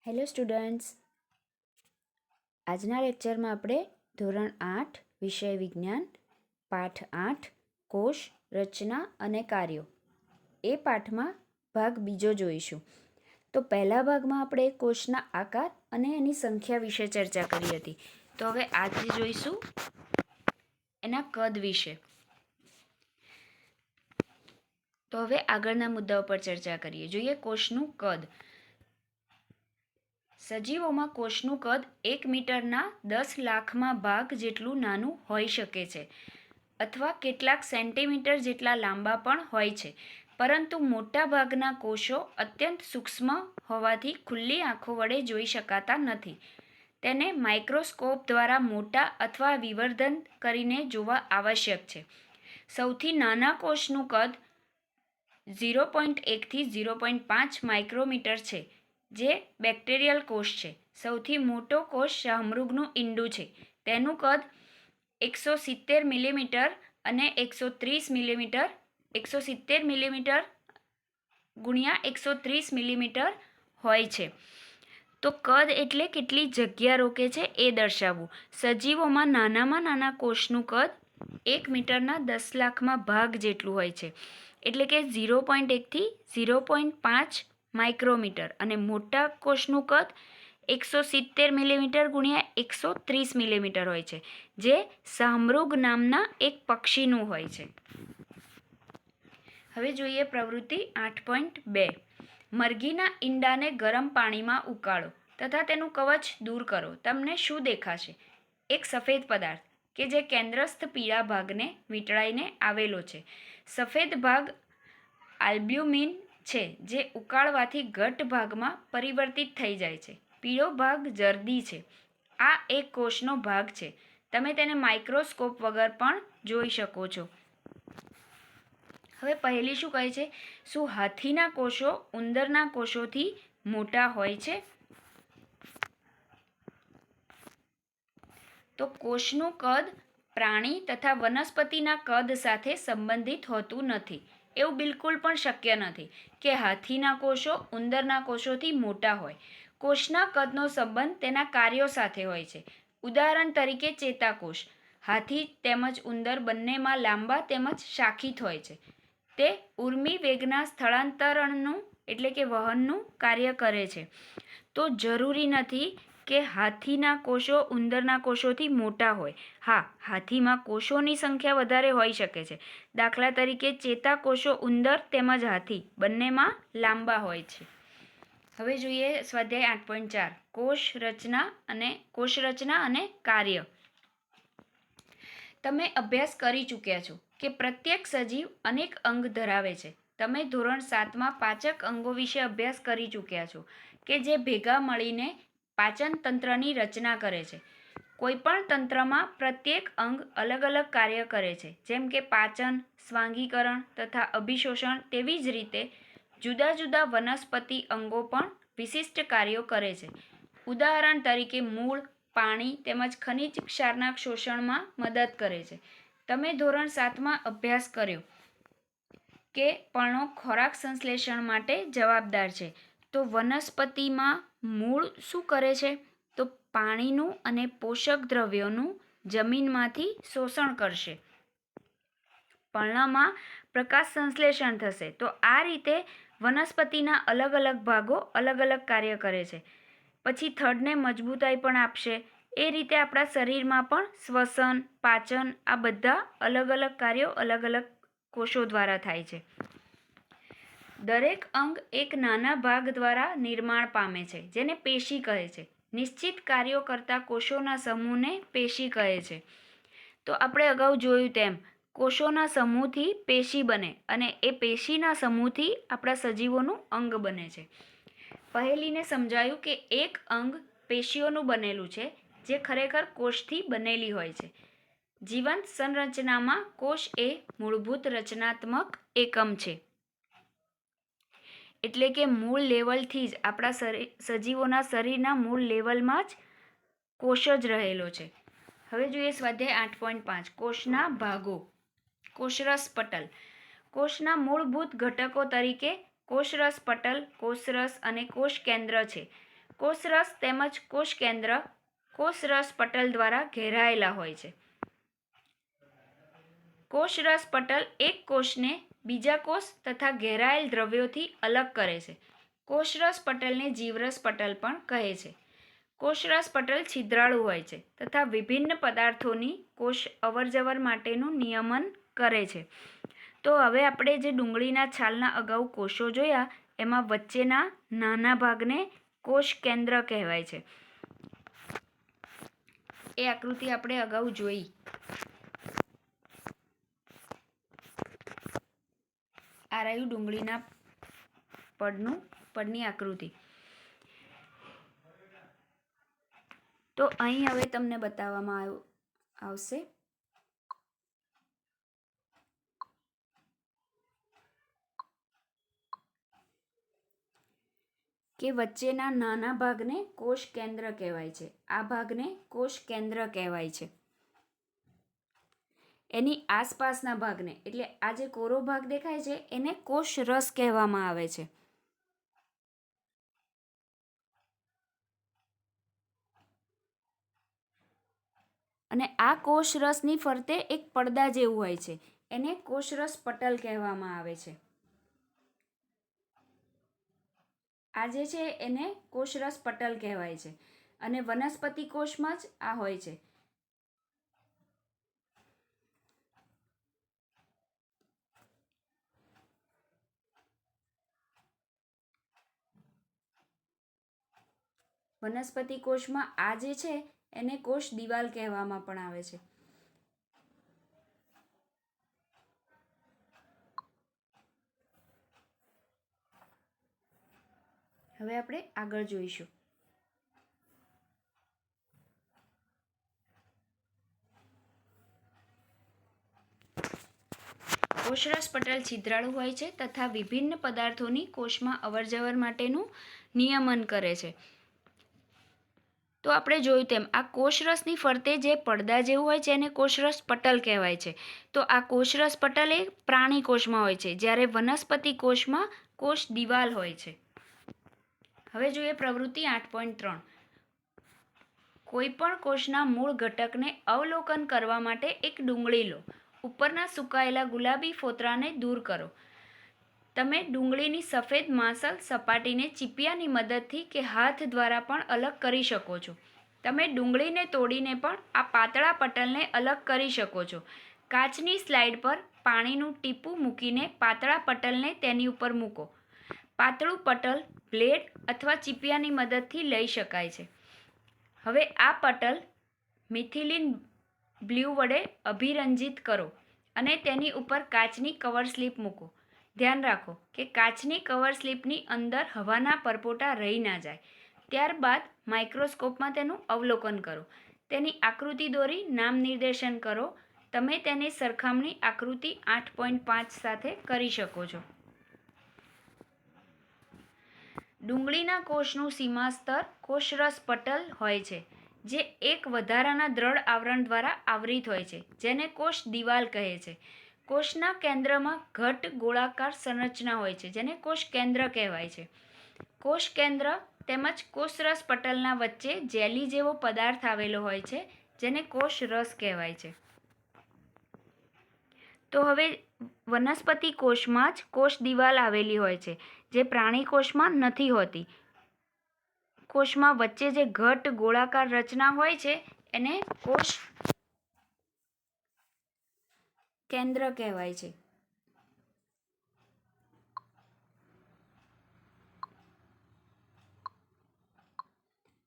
Hello students, આજના લેક્ચરમાં આપણે ધોરણ 8 વિષય વિજ્ઞાન પાઠ 8 કોષ રચના અને કાર્યો એ પાઠમાં ભાગ બીજો જોઈશું. તો પહેલા ભાગમાં આપણે કોષના આકાર અને એની સંખ્યા વિશે ચર્ચા કરી હતી. તો હવે આજે જોઈશું એના કદ વિશે. તો હવે આગળના મુદ્દાઓ પર ચર્ચા કરીએ. જોઈએ કોષનું કદ. સજીવોમાં કોષનું કદ 1 મીટરના 10 લાખમાં ભાગ જેટલું નાનું હોઈ શકે છે અથવા કેટલાક સેન્ટીમીટર જેટલા લાંબા પણ હોય છે. પરંતુ મોટા ભાગના કોષો અત્યંત સૂક્ષ્મ હોવાથી ખુલ્લી આંખો વડે જોઈ શકાતા નથી. તેને માઇક્રોસ્કોપ દ્વારા મોટા અથવા વિવર્ધન કરીને જોવા આવશ્યક છે. સૌથી નાના કોષનું કદ 0.1 થી 0.5 માઇક્રોમીટર છે, જે બેક્ટેરિયલ કોષ છે. સૌથી મોટો કોષ શાહમૃગનું ઈંડું છે. તેનું કદ 170 મિલીમીટર અને 130 મિલીમીટર 170 મિલીમીટર ગુણ્યા 130 મિલીમીટર હોય છે. તો કદ એટલે કેટલી જગ્યા રોકે છે એ દર્શાવવું. સજીવોમાં નાનામાં નાના કોષનું કદ 1 મીટરના 10 લાખમાં ભાગ જેટલું હોય છે, એટલે કે 0.1 થી 0.5 માઇક્રોમીટર. અને મોટા કોષનું કદ 170 મિલીમીટર ગુણ્યા 130 મિલીમીટર હોય છે, જે શાહમૃગ નામના એક પક્ષીનું હોય છે. હવે જોઈએ પ્રવૃત્તિ 8.2. મરઘીના ઈંડાને ગરમ પાણીમાં ઉકાળો તથા તેનું કવચ દૂર કરો. તમને શું દેખાશે? એક સફેદ પદાર્થ કે જે કેન્દ્રસ્થ પીળા ભાગને વીંટળાઈને આવેલો છે. સફેદ ભાગ આલ્બ્યુમિન છે, જે ઉકાળવાથી ઘટ્ટ ભાગમાં પરિવર્તિત થઈ જાય છે. પીળો ભાગ જરદી છે. આ એક કોષનો ભાગ છે. તમે તેને માઇક્રોસ્કોપ વગર પણ જોઈ શકો છો. હવે પહેલી શું કહે છે? શું હાથીના કોષો ઉંદરના કોષોથી મોટા હોય છે? તો કોષનું કદ પ્રાણી તથા વનસ્પતિના કદ સાથે સંબંધિત હોતું નથી. એવું બિલકુલ પણ શક્ય નથી કે હાથીના કોષો ઉંદરના કોષોથી મોટા હોય. કોષના કદનો સંબંધ તેના કાર્યો સાથે હોય છે. ઉદાહરણ તરીકે ચેતાકોષ હાથી તેમજ ઉંદર બંનેમાં લાંબા તેમજ શાખિત હોય છે. તે ઊર્મિ વેગના સ્થળાંતરણનું એટલે કે વહનનું કાર્ય કરે છે. તો જરૂરી નથી કે હાથીના કોષો ઉંદરના કોષોથી મોટા હોય. હા, હાથીમાં કોષોની સંખ્યા વધારે હોઈ શકે છે. દાખલા તરીકે ચેતાકોષો ઉંદર તેમજ હાથી બંનેમાં લાંબા હોય છે. હવે જોઈએ સ્વાધ્યાય 8.4 કોષ રચના અને કાર્ય. તમે અભ્યાસ કરી ચૂક્યા છો કે પ્રત્યેક સજીવ અનેક અંગ ધરાવે છે. તમે ધોરણ 7માં પાચક અંગો વિશે અભ્યાસ કરી ચૂક્યા છો કે જે ભેગા મળીને પાચન તંત્રની રચના કરે છે. કોઈપણ તંત્રમાં પ્રત્યેક અંગ અલગ અલગ કાર્ય કરે છે, જેમ કે પાચન, સ્વાંગીકરણ તથા અભિશોષણ. તેવી જ રીતે જુદા જુદા વનસ્પતિ અંગો પણ વિશિષ્ટ કાર્યો કરે છે. ઉદાહરણ તરીકે મૂળ પાણી તેમજ ખનિજ ક્ષારના શોષણમાં મદદ કરે છે. તમે ધોરણ 7માં અભ્યાસ કર્યો કે પર્ણો ખોરાક સંશ્લેષણ માટે જવાબદાર છે. તો વનસ્પતિમાં મૂળ શું કરે છે? તો પાણીનું અને પોષક દ્રવ્યોનું જમીનમાંથી શોષણ કરશે. પર્ણમાં પ્રકાશ સંશ્લેષણ થશે. તો આ રીતે વનસ્પતિના અલગ અલગ ભાગો અલગ અલગ કાર્ય કરે છે. પછી થડને મજબૂતાઈ પણ આપશે. એ રીતે આપણા શરીરમાં પણ શ્વસન, પાચન આ બધા અલગ અલગ કાર્યો અલગ અલગ કોષો દ્વારા થાય છે. દરેક અંગ એક નાના ભાગ દ્વારા નિર્માણ પામે છે, જેને પેશી કહે છે. નિશ્ચિત કાર્યો કરતા કોષોના સમૂહને પેશી કહે છે. તો આપણે અગાઉ જોયું તેમ કોષોના સમૂહથી પેશી બને અને એ પેશીના સમૂહથી આપણા સજીવોનું અંગ બને છે. પહેલીને સમજાયું કે એક અંગ પેશીઓનું બનેલું છે, જે ખરેખર કોષથી બનેલી હોય છે. જીવંત સંરચનામાં કોષ એ મૂળભૂત રચનાત્મક એકમ છે. એટલે કે મૂળ લેવલથી જ આપણા સજીવોના શરીરના મૂળ લેવલમાં જ કોષ જ રહેલો છે. હવે જોઈએ સ્વાધ્યાય 8.5 કોષના ભાગો. કોષરસ પટલ. કોષના મૂળભૂત ઘટકો તરીકે કોષરસ પટલ, કોષરસ અને કોષ કેન્દ્ર છે. કોષરસ તેમજ કોષ કેન્દ્ર કોષરસ પટલ દ્વારા ઘેરાયેલા હોય છે. કોષરસ પટલ એક કોષને બીજા કોષ તથા ઘેરાયેલ દ્રવ્યોથી અલગ કરે છે. કોષરસ પટલને જીવરસ પટલ પણ કહે છે. કોષરસ પટલ છિદ્રાળુ હોય છે તથા વિભિન્ન પદાર્થોની કોષ અવરજવર માટેનું નિયમન કરે છે. તો હવે આપણે જે ડુંગળીના છાલના અગાઉ કોષો જોયા એમાં વચ્ચેના નાના ભાગને કોષ કેન્દ્ર કહેવાય છે. એ આકૃતિ આપણે અગાઉ જોઈ. આ રહ્યું ડુંગળીના પડની આકૃતિ. તો અહીં હવે તમને બતાવવામાં આવશે કે વચ્ચેના નાના ભાગને કોષ કેન્દ્ર કહેવાય છે. આ ભાગને કોષ કેન્દ્ર કહેવાય છે. એની આસપાસના ભાગને એટલે આ જે કોરો ભાગ દેખાય છે એને કોષ રસ કહેવામાં આવે છે. અને આ કોષરસની ફરતે એક પડદા જેવું હોય છે એને કોષરસ પટલ કહેવામાં આવે છે. આ જે છે એને કોષરસ પટલ કહેવાય છે અને વનસ્પતિ કોષમાં જ આ હોય છે. વનસ્પતિ કોષમાં આ જે છે એને કોષ દિવાલ કહેવામાં પણ આવે છે. હવે આપણે આગળ જોઈશું. કોષરસ પટલ છિદ્રાળુ હોય છે તથા વિભિન્ન પદાર્થોની કોષમાં અવરજવર માટેનું નિયમન કરે છે. તો આપણે જોયું તેમ આ કોષરસની ફરતે જે પડદા જેવું હોય છે એને કોષરસ પટલ કહેવાય છે. તો આ કોષરસ પટલ એ પ્રાણી કોષમાં હોય છે જ્યારે વનસ્પતિ કોષમાં કોષ દિવાલ હોય છે. હવે જોઈએ પ્રવૃત્તિ 8.3. કોઈપણ કોષના મૂળ ઘટકને અવલોકન કરવા માટે એક ડુંગળી લો. ઉપરના સુકાયેલા ગુલાબી ફોતરાને દૂર કરો. તમે ડુંગળીની સફેદ માંસલ સપાટીને ચીપિયાની મદદથી કે હાથ દ્વારા પણ અલગ કરી શકો છો. તમે ડુંગળીને તોડીને પણ આ પાતળા પટલને અલગ કરી શકો છો. કાચની સ્લાઇડ પર પાણીનું ટીપું મૂકીને પાતળા પટલને તેની ઉપર મૂકો. પાતળું પટલ બ્લેડ અથવા ચીપિયાની મદદથી લઈ શકાય છે. હવે આ પટલ મિથિલિન બ્લુ વડે અભિરંજિત કરો અને તેની ઉપર કાચની કવર સ્લિપ મૂકો. ધ્યાન રાખો કે કાચની કવર સ્લિપની અંદર હવાના પરપોટા રહી ના જાય. ત્યારબાદ માઇક્રોસ્કોપમાં તેનું અવલોકન કરો. તેની આકૃતિ દોરી નામ નિર્દેશન કરો. તમે તેની સરખામણી આકૃતિ 8.5 સાથે કરી શકો છો. ડુંગળીના કોષનું સીમાસ્તર કોષરસ પટલ હોય છે જે એક વધારાના દ્રઢ આવરણ દ્વારા આવરિત હોય છે જેને કોષ દિવાલ કહે છે. કોષના કેન્દ્રમાં ઘટ્ટ ગોળાકાર સંરચના હોય છે જેને કોષ કેન્દ્ર કહેવાય છે. કોષ કેન્દ્ર તેમજ કોષરસ પટલના વચ્ચે જેલી જેવો પદાર્થ આવેલો હોય છે જેને કોષ રસ કહેવાય છે. તો હવે વનસ્પતિ કોષમાં જ કોષ દિવાલ આવેલી હોય છે જે પ્રાણી કોષમાં નથી હોતી. કોષમાં વચ્ચે જે ઘટ્ટ ગોળાકાર રચના હોય છે એને કોષ કેન્દ્ર કહેવાય છે.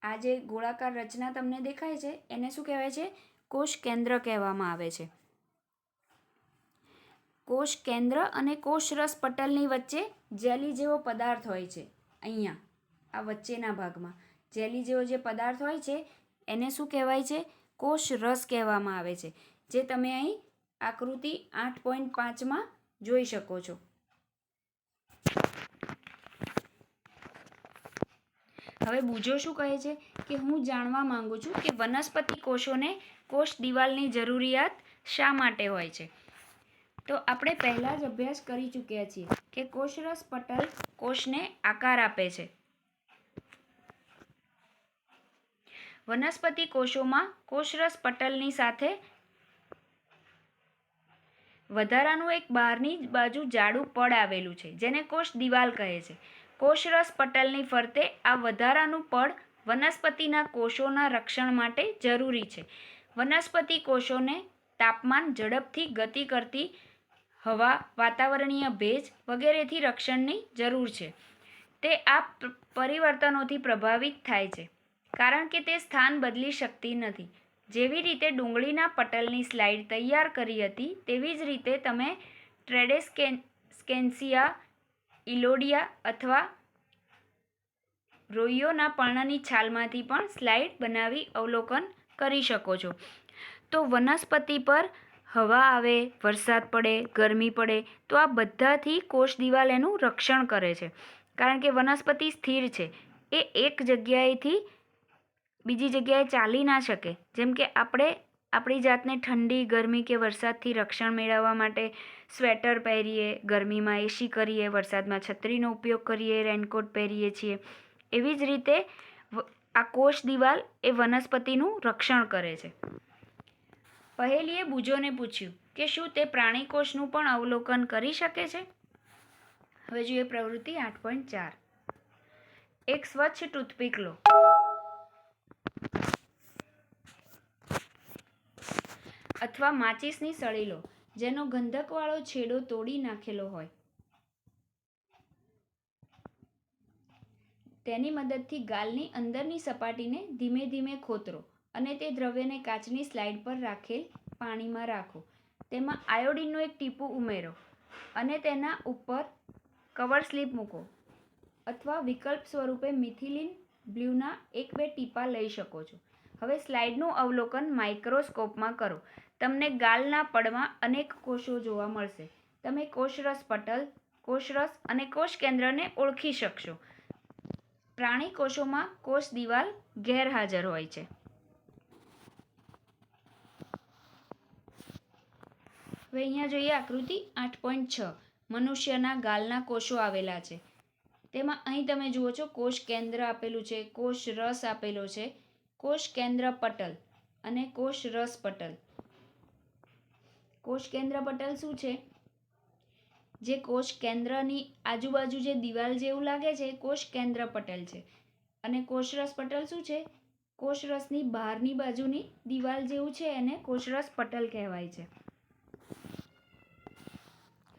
આ જે ગોળાકાર રચના તમને દેખાય છે એને શું કહેવાય છે? કોષ કેન્દ્ર કહેવામાં આવે છે. કોષ કેન્દ્ર અને કોષરસ પટલની વચ્ચે જેલી જેવો પદાર્થ હોય છે. અહીંયા આ વચ્ચેના ભાગમાં જેલી જેવો જે પદાર્થ હોય છે એને શું કહેવાય છે? કોષ રસ કહેવામાં આવે છે, જે તમે અહીં આકૃતિ 8.5માં જોઈ શકો છો. હવે બીજો શું કહે છે કે હું જાણવા માંગુ છું કે વનસ્પતિ કોષોને કોષ દિવાલની જરૂરિયાત શા માટે હોય છે. તો આપણે પહેલાં જ અભ્યાસ કરી ચૂક્યા છીએ કે કોષરસ પટલ કોષને આકાર આપે છે. વનસ્પતિ કોષોમાં કોષરસ પટલની સાથે વધારાનું એક બહારની બાજુ જાડું પડ આવેલું છે, જેને કોષ દિવાલ કહે છે. કોષરસ પટલની ફરતે આ વધારાનું પડ વનસ્પતિના કોષોના રક્ષણ માટે જરૂરી છે. વનસ્પતિ કોષોને તાપમાન, ઝડપથી ગતિ કરતી હવા, વાતાવરણીય ભેજ વગેરેથી રક્ષણની જરૂર છે. તે આ પરિવર્તનોથી પ્રભાવિત થાય છે કારણ કે તે સ્થાન બદલી શકતી નથી. જેવી રીતે ડુંગળીના પટલની સ્લાઇડ તૈયાર કરી હતી, તેવી જ રીતે તમે ટ્રેડેસ્કેન્સિયા, ઇલોડિયા અથવા રોઈયોના પર્ણની છાલમાંથી પણ સ્લાઇડ બનાવી અવલોકન કરી શકો છો. તો વનસ્પતિ પર હવા આવે, વરસાદ પડે, ગરમી પડે તો આ બધાથી કોષ દિવાલ એનું રક્ષણ કરે છે. કારણ કે વનસ્પતિ સ્થિર છે, એ એક જગ્યાએથી બીજી જગ્યાએ ચાલી ના શકે. જેમ કે આપણે આપણી જાતને ઠંડી, ગરમી કે વરસાદથી રક્ષણ મેળવવા માટે સ્વેટર પહેરીએ, ગરમીમાં એસી કરીએ, વરસાદમાં છત્રીનો ઉપયોગ કરીએ, રેનકોટ પહેરીએ છીએ. એવી જ રીતે આ કોષ દિવાલ એ વનસ્પતિનું રક્ષણ કરે છે. પહેલીએ બુજોને પૂછ્યું કે શું તે પ્રાણી કોષનું પણ અવલોકન કરી શકે છે. હવે જોઈએ પ્રવૃત્તિ 8.4. એક સ્વચ્છ ટૂથપીક લો અથવા માચીસની સળી લો જેનો ગંધકવાળો છેડો તોડી નાખેલો હોય. તેની મદદથી ગાલની અંદરની સપાટીને ધીમે ધીમે ખોતરો અને તે દ્રવ્યને કાચની સ્લાઇડ પર રાખેલ પાણીમાં રાખો. તેમાં આયોડિનનું એક ટીપું ઉમેરો અને તેના ઉપર કવર સ્લિપ મૂકો અથવા વિકલ્પ સ્વરૂપે મિથિલિન બ્લ્યુના 1-2 ટીપાં લઈ શકો છો. હવે સ્લાઇડનું અવલોકન માઇક્રોસ્કોપમાં કરો. તમને ગાલના પડમાં અનેક કોષો જોવા મળશે. તમે કોષરસ પટલ, કોષરસ અને કોષ કેન્દ્રને ઓળખી શકશો. પ્રાણી કોષોમાં કોષ દિવાલ ગેરહાજર હોય છે. હવે અહીંયા જોઈએ આકૃતિ 8.6. મનુષ્યના ગાલના કોષો આવેલા છે. તેમાં અહીં તમે જુઓ છો કોષ કેન્દ્ર આપેલું છે, કોષ રસ આપેલો છે, કોષ કેન્દ્ર પટલ અને કોષ રસ પટલ. કોષ કેન્દ્ર પટલ શું છે? જે કોષ કેન્દ્રની આજુબાજુ જે દિવાલ જેવું લાગે છે એ કોષ કેન્દ્ર પટલ છે. અને કોષરસ પટલ શું છે? કોષરસની બહારની બાજુની દિવાલ જેવું છે એને કોષરસ પટલ કહેવાય છે.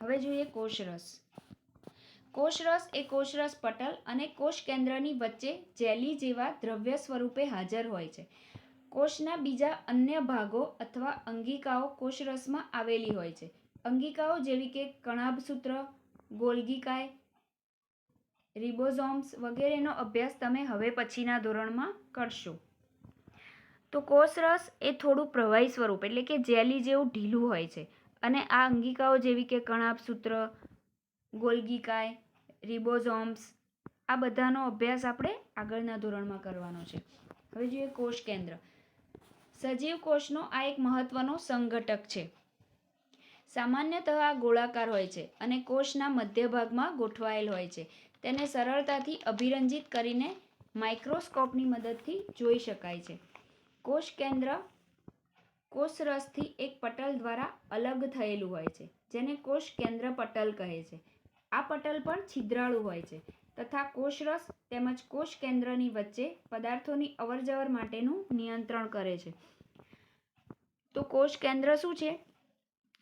હવે જોઈએ કોષરસ. કોષરસ એ કોષરસ પટલ અને કોષ કેન્દ્રની વચ્ચે જેલી જેવા દ્રવ્ય સ્વરૂપે હાજર હોય છે. કોષના બીજા અન્ય ભાગો અથવા અંગિકાઓ કોષરસમાં આવેલી હોય છે. અંગિકાઓ જેવી કે કણાભસૂત્ર, ગોલ્ગી કાય, રિબોઝોમ્સ વગેરેનો અભ્યાસ તમે હવે પછીના ધોરણમાં કરશો. તો કોષરસ એ થોડું પ્રવાહી સ્વરૂપ એટલે કે જેલી જેવું ઢીલું હોય છે અને આ અંગિકાઓ જેવી કે કણાભસૂત્ર, ગોલ્ગી કાય, રિબોઝોમ્સ આ બધાનો અભ્યાસ આપણે આગળના ધોરણમાં કરવાનો છે. હવે જોઈએ કોષ કેન્દ્ર. સજીવ કોષનો આ એક મહત્વનો સંઘટક છે. સામાન્યતઃ આ ગોળાકાર હોય છે અને કોષના મધ્ય ભાગમાં ગોઠવાયેલ હોય છે. તેને સરળતાથી અભિરંજિત કરીને માઇક્રોસ્કોપની મદદથી જોઈ શકાય છે. કોષ કેન્દ્ર કોષરસથી એક પટલ દ્વારા અલગ થયેલું હોય છે જેને કોષ કેન્દ્ર પટલ કહે છે. આ પટલ પણ છિદ્રાળુ હોય છે તથા કોષરસ તેમજ કોષ કેન્દ્રની વચ્ચે પદાર્થોની અવરજવર માટેનું નિયંત્રણ કરે છે. તો કોષ કેન્દ્ર શું છે?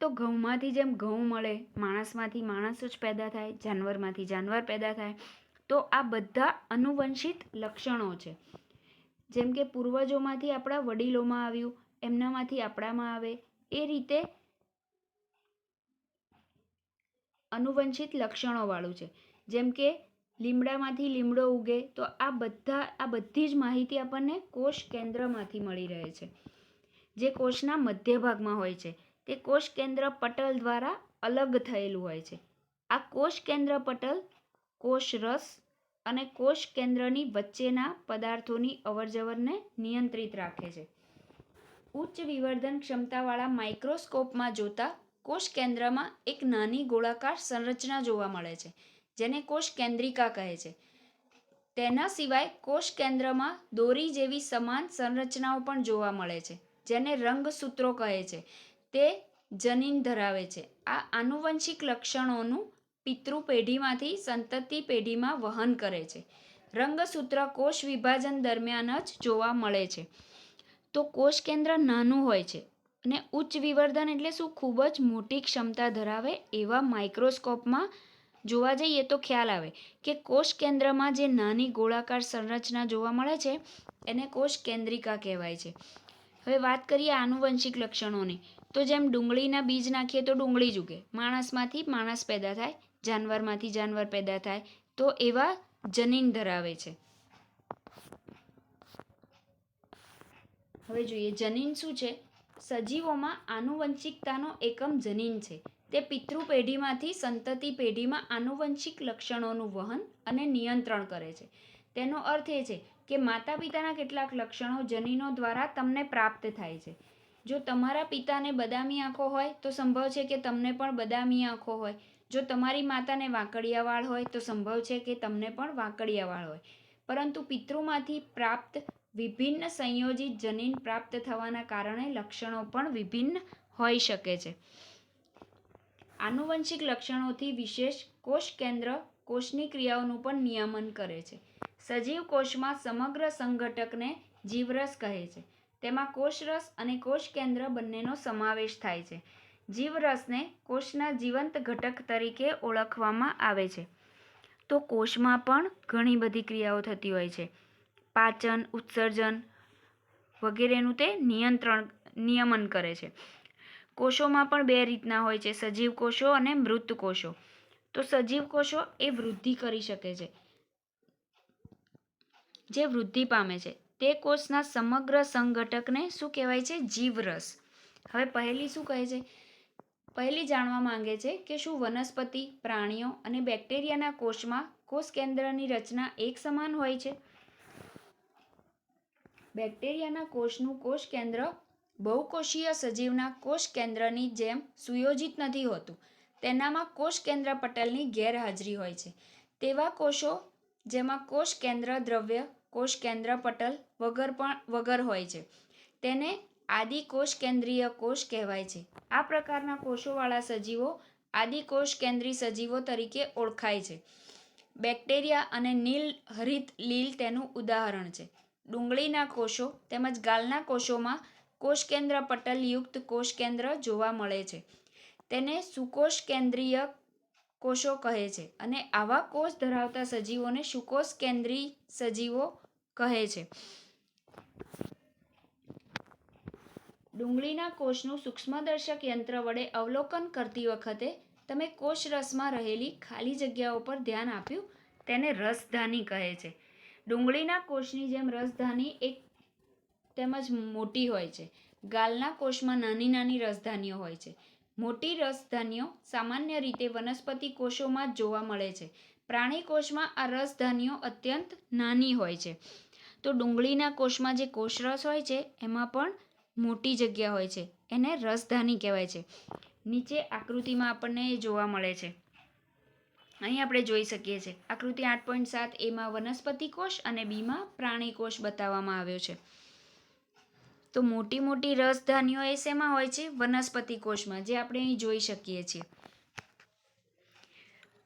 તો ઘઉંમાંથી જેમ ઘઉં મળે, માણસમાંથી માણસ જ પેદા થાય, જાનવરમાંથી જાનવર પેદા થાય, તો આ બધા આનુવંશિક લક્ષણો છે. જેમ કે પૂર્વજોમાંથી આપણા વડીલોમાં આવ્યું, એમનામાંથી આપણામાં આવે, એ રીતે આનુવંશિક લક્ષણોવાળું છે. જેમ કે લીમડામાંથી લીમડો ઉગે, તો આ બધી જ માહિતી આપણને કોષ કેન્દ્રમાંથી મળી રહે છે, જે કોષના મધ્ય ભાગમાં હોય છે. તે કોષ કેન્દ્ર પટલ દ્વારા અલગ થયેલું હોય છે. આ કોષ કેન્દ્ર પટલ કોષરસ અને કોષ કેન્દ્રની વચ્ચેના પદાર્થોની અવરજવરને નિયંત્રિત રાખે છે. ઉચ્ચ વિવર્ધન ક્ષમતાવાળા માઇક્રોસ્કોપમાં જોતા કોષ કેન્દ્રમાં એક નાની ગોળાકાર સંરચના જોવા મળે છે જેને કોષ કેન્દ્રિકા કહે છે. તેના સિવાય કોષ કેન્દ્રમાં દોરી જેવી સમાન સંરચનાઓ પણ જોવા મળે છે, જેને રંગસૂત્રો કહે છે. તે જનીન ધરાવે છે. આ આનુવંશિક લક્ષણોનું પિતૃ પેઢીમાંથી સંતતિ પેઢીમાં વહન કરે છે. રંગસૂત્ર કોષ વિભાજન દરમિયાન જ જોવા મળે છે. તો કોષ કેન્દ્ર નાનું હોય છે અને ઉચ્ચ વિવર્ધન એટલે શું? ખૂબ જ મોટી ક્ષમતા ધરાવે એવા માઇક્રોસ્કોપમાં જોવા જઈએ તો ખ્યાલ આવે કે કોષ કેન્દ્રમાં જે નાની ગોળાકાર સંરચના જોવા મળે છે એને કોષ કેન્દ્રિકા કહેવાય છે. હવે વાત કરીએ આનુવંશિક લક્ષણોની. તો જેમ ડુંગળીના બીજ નાખીએ તો ડુંગળી જ ઉગે, માણસમાંથી માણસ પેદા થાય, જાનવરમાંથી જાનવર પેદા થાય, તો એવા જનીન ધરાવે છે. હવે જોઈએ જનીન શું છે. સજીવોમાં આનુવંશિકતાનો એકમ જનીન છે. તે પિતૃ પેઢીમાંથી સંતતિ પેઢીમાં આનુવંશિક લક્ષણોનું વહન અને નિયંત્રણ કરે છે. તેનો અર્થ એ છે કે માતા પિતાના કેટલાક લક્ષણો જનીનો દ્વારા તમને પ્રાપ્ત થાય છે. જો તમારા પિતાને બદામી આંખો હોય તો સંભવ છે કે તમને પણ બદામી આંખો હોય. જો તમારી માતાને વાંકડિયા વાળ હોય તો સંભવ છે કે તમને પણ વાંકડિયા વાળ હોય. પરંતુ પિતૃમાંથી પ્રાપ્ત વિભિન્ન સંયોજિત જનીન પ્રાપ્ત થવાના કારણે લક્ષણો પણ વિભિન્ન હોઈ શકે છે. આનુવંશિક લક્ષણોથી વિશેષ કોષ કેન્દ્ર કોષની ક્રિયાઓનું પણ નિયમન કરે છે. સજીવ કોષમાં સમગ્ર સંઘટકને જીવરસ કહે છે. તેમાં કોષરસ અને કોષ કેન્દ્ર બંનેનો સમાવેશ થાય છે. જીવરસને કોષના જીવંત ઘટક તરીકે ઓળખવામાં આવે છે. તો કોષમાં પણ ઘણી બધી ક્રિયાઓ થતી હોય છે. પાચન, ઉત્સર્જન વગેરેનું તે નિયમન કરે છે. કોષોમાં પણ બે રીતના હોય છે, સજીવ કોષો અને મૃત કોષો. તો સજીવ કોષો એ વૃદ્ધિ કરી શકે છે, જે વૃદ્ધિ પામે છે. તે કોષના સમગ્ર સંઘટકને શું કહેવાય છે? જીવરસ. હવે પહેલી શું કહે છે? પહેલી જાણવા માંગે છે કે શું વનસ્પતિ, પ્રાણીઓ અને બેક્ટેરિયાના કોષમાં કોષ કેન્દ્રની રચના એક સમાન હોય છે? બેક્ટેરિયાના કોષનું કોષ કેન્દ્ર બહુકોષીય સજીવના કોષ કેન્દ્રની જેમ સુયોજિત નથી હોતું. તેનામાં કોષ કેન્દ્ર પટલની ગેરહાજરી હોય છે. તેવા કોષો જેમાં કોષ કેન્દ્ર દ્રવ્ય કોષ કેન્દ્ર પટલ વગર હોય છે તેને આદિકોષકેન્દ્રીય કોષ કહેવાય છે. આ પ્રકારના કોષોવાળા સજીવો આદિકોષકેન્દ્રી સજીવો તરીકે ઓળખાય છે. બેક્ટેરિયા અને નીલ હરિત લીલ તેનું ઉદાહરણ છે. ડુંગળીના કોષો તેમજ ગાલના કોષોમાં કોષકેન્દ્ર પટલયુક્ત કોષકેન્દ્ર જોવા મળે છે. તેને સુકોષકેન્દ્રીય કોષો કહે છે અને આવા કોષ ધરાવતા સજીવોને સુકોષકેન્દ્રી સજીવો કહે છે. ડુંગળીના કોષનું સૂક્ષ્મદર્શક યંત્ર વડે અવલોકન કરતી વખતે તમે કોષરસમાં રહેલી ખાલી જગ્યાઓ પર ધ્યાન આપ્યું? તેને રસધાની કહે છે. ડુંગળીના કોષની જેમ રસધાની એક તેમજ મોટી હોય છે. ગાલના કોષમાં નાની નાની રસધાનીઓ હોય છે. મોટી રસધાનીઓ સામાન્ય રીતે વનસ્પતિ કોષોમાં જ જોવા મળે છે. પ્રાણી કોષમાં આ રસધાનીઓ અત્યંત નાની હોય છે. તો ડુંગળીના કોષમાં જે કોષરસ હોય છે એમાં પણ મોટી જગ્યા હોય છે, એને રસધાની કહેવાય છે. નીચે આકૃતિમાં આપણને એ જોવા મળે છે. અહીં આપણે જોઈ શકીએ છીએ આકૃતિ 8.7 એમાં વનસ્પતિ કોષ અને બીમાં પ્રાણી કોષ બતાવવામાં આવ્યો છે. તો મોટી મોટી રસધાનીઓ એ શેમાં હોય છે? વનસ્પતિ કોષમાં, જે આપણે અહીં જોઈ શકીએ છીએ.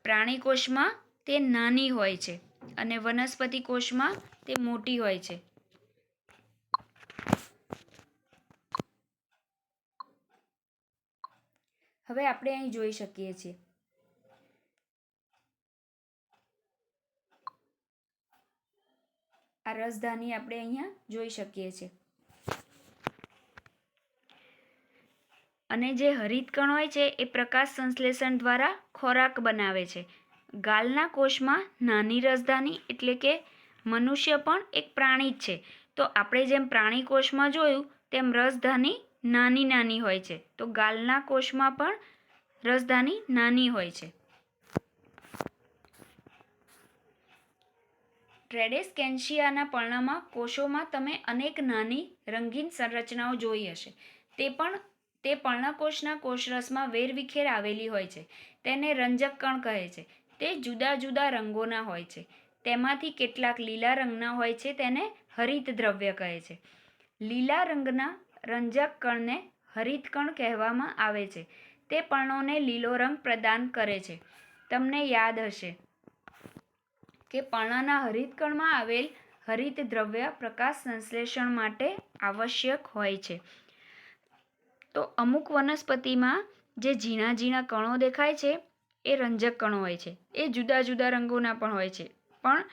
પ્રાણી કોષમાં તે નાની હોય છે અને વનસ્પતિ કોષમાં તે મોટી હોય છે. હવે આપણે અહીં જોઈ શકીએ છીએ આ રસધાની આપણે અહીંયા જોઈ શકીએ છીએ. અને જે હરિતકણ હોય છે એ પ્રકાશ સંશ્લેષણ દ્વારા ખોરાક બનાવે છે. ગાલના કોષમાં નાની રસધાની એટલે કે મનુષ્ય પણ એક પ્રાણી જ છે. તો આપણે જેમ પ્રાણી કોષમાં જોયું તેમ રસધાની નાની નાની હોય છે. તો ગાલના કોષમાં પણ રસધાની નાની હોય છે. ટ્રેડેસ્કેન્શિયાના પર્ણમાં કોષોમાં તમે અનેક નાની રંગીન સંરચનાઓ જોઈ હશે. તે પર્ણકોષના કોષરસમાં વેરવિખેર આવેલી હોય છે. તેને રંજક કણ કહે છે. તે જુદા જુદા રંગોના હોય છે. તેમાંથી કેટલાક લીલા રંગના હોય છે, તેને હરિત દ્રવ્ય કહે છે. લીલા રંગના રંજક કણને હરિત કણ કહેવામાં આવે છે. તે પર્ણોને લીલો રંગ પ્રદાન કરે છે. તમને યાદ હશે કે પર્ણના હરિત કણમાં આવેલ હરિત દ્રવ્ય પ્રકાશ સંશ્લેષણ માટે આવશ્યક હોય છે. તો અમુક વનસ્પતિમાં જે ઝીણા ઝીણા કણો દેખાય છે એ રંજક કણો હોય છે. એ જુદા જુદા રંગોના પણ હોય છે, પણ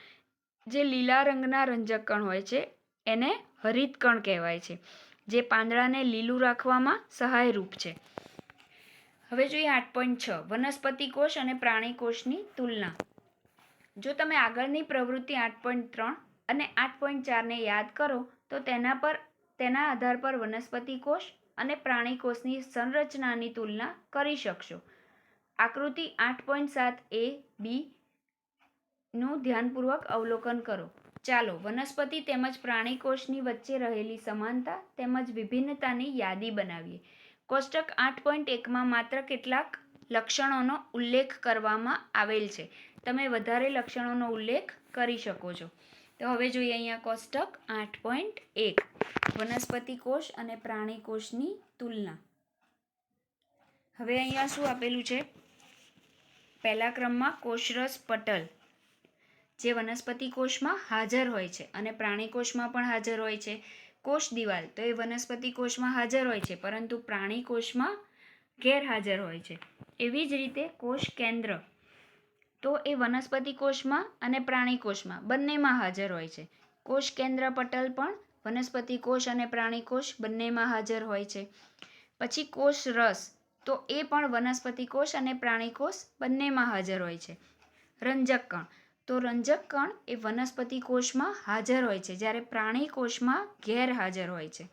જે લીલા રંગના રંજક કણ હોય છે એને હરિત કણ કહેવાય છે, જે પાંદડાને લીલું રાખવામાં સહાયરૂપ છે. હવે જોઈએ 8.6 વનસ્પતિ કોષ અને પ્રાણી કોષની તુલના. જો તમે આગળની પ્રવૃત્તિ 8.3 અને 8.4ને યાદ કરો તો તેના આધાર પર વનસ્પતિ કોષ અને પ્રાણી કોષની સંરચનાની તુલના કરી શકશો. આકૃતિ 8.7a b નું ધ્યાનપૂર્વક અવલોકન કરો. ચાલો વનસ્પતિ તેમજ પ્રાણી કોષની વચ્ચે રહેલી સમાનતા તેમજ વિભિન્નતાની યાદી બનાવીએ. કોષ્ટક 8.1માં માત્ર કેટલાક લક્ષણોનો ઉલ્લેખ કરવામાં આવેલ છે. તમે વધારે લક્ષણોનો ઉલ્લેખ કરી શકો છો. તો હવે જોઈએ અહીંયા કોષ્ટક 8.1 વનસ્પતિ કોષ અને પ્રાણી કોષની તુલના. હવે અહીંયા શું આપેલું છે? પહેલા ક્રમમાં કોષરસ પટલ જે વનસ્પતિ કોષમાં હાજર હોય છે અને પ્રાણી કોષમાં પણ હાજર હોય છે. કોષ દિવાલ તો એ વનસ્પતિ કોષમાં હાજર હોય છે, પરંતુ પ્રાણી કોષમાં ગેરહાજર હોય છે. એવી જ રીતે કોષ કેન્દ્ર તો એ વનસ્પતિ કોષમાં અને પ્રાણી કોષમાં બંનેમાં હાજર હોય છે. કોષ કેન્દ્ર પટલ પણ વનસ્પતિ કોષ અને પ્રાણી કોષ બંનેમાં હાજર હોય છે. પછી કોષ રસ તો એ પણ વનસ્પતિ કોષ અને પ્રાણી કોષ બંનેમાં હાજર હોય છે. રંજક કણ તો રંજક કણ એ વનસ્પતિ કોષમાં હાજર હોય છે, જ્યારે પ્રાણી કોષમાં ગેરહાજર હોય છે.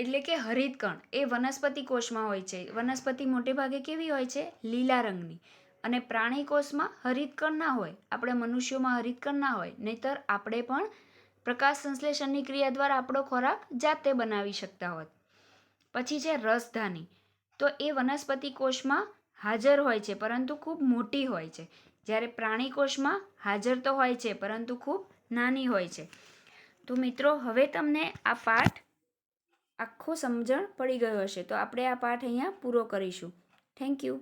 એટલે કે હરિત કણ એ વનસ્પતિ કોષમાં હોય છે. વનસ્પતિ મોટે ભાગે કેવી હોય છે? લીલા રંગની. અને પ્રાણી કોષમાં હરિત કણ ના હોય. આપણે મનુષ્યોમાં હરિત કણ ના હોય, નહીતર આપણે પણ પ્રકાશ સંશ્લેષણની ક્રિયા દ્વારા આપણો ખોરાક જાતે બનાવી શકતા હોત. પછી છે રસધાની તો એ વનસ્પતિ કોષમાં હાજર હોય છે, પરંતુ ખૂબ મોટી હોય છે, જ્યારે પ્રાણી કોષમાં હાજર તો હોય છે, પરંતુ ખૂબ નાની હોય છે. તો મિત્રો, હવે તમને આ પાઠ આખો સમજણ પડી ગયો હશે. તો આપણે આ પાઠ અહીંયા પૂરો કરીશું. Thank you.